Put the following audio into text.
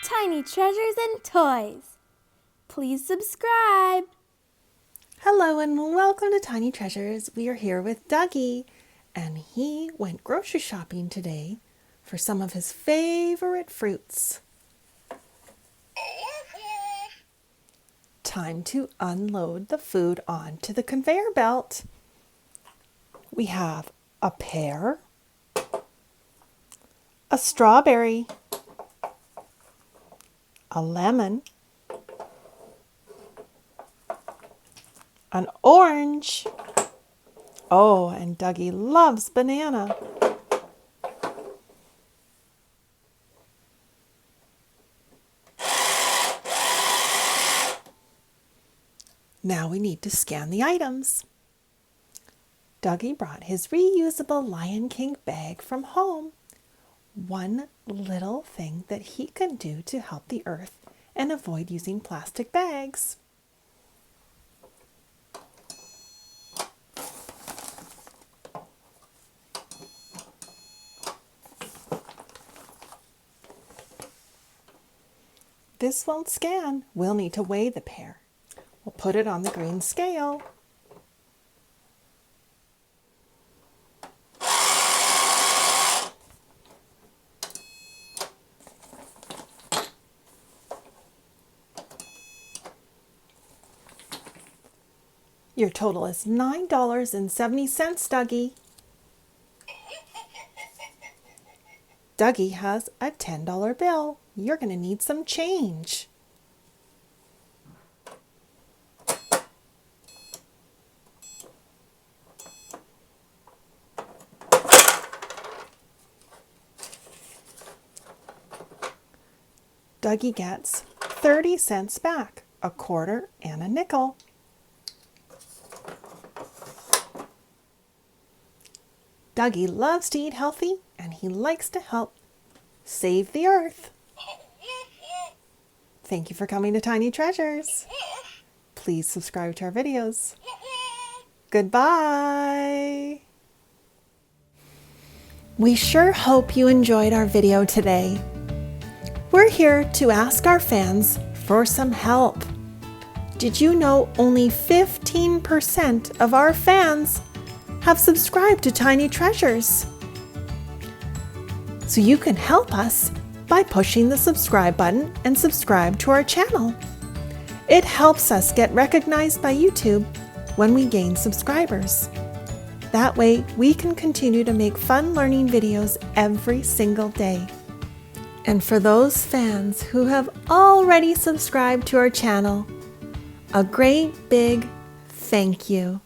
Tiny Treasures and Toys. Please subscribe. Hello and welcome to Tiny Treasures. We are here with Duggee, and he went grocery shopping today for some of his favorite fruits. Time to unload the food onto the conveyor belt. We have a pear, a strawberry, a lemon, an orange. Oh, and Duggee loves banana. Now we need to scan the items. Duggee brought his reusable Lion King bag from home. One little thing that he can do to help the earth and avoid using plastic bags. This won't scan. We'll need to weigh the pear. We'll put it on the green scale. Your total is $9.70, Duggee. Duggee has a $10 bill. You're going to need some change. Duggee gets 30 cents back, a quarter and a nickel. Duggee loves to eat healthy, and he likes to help save the earth. Thank you for coming to Tiny Treasures. Please subscribe to our videos. Goodbye. We sure hope you enjoyed our video today. We're here to ask our fans for some help. Did you know only 15% of our fans have subscribed to Tiny Treasures? So you can help us by pushing the subscribe button and subscribe to our channel. It helps us get recognized by YouTube when we gain subscribers. That way we can continue to make fun learning videos every single day. And for those fans who have already subscribed to our channel, a great big thank you.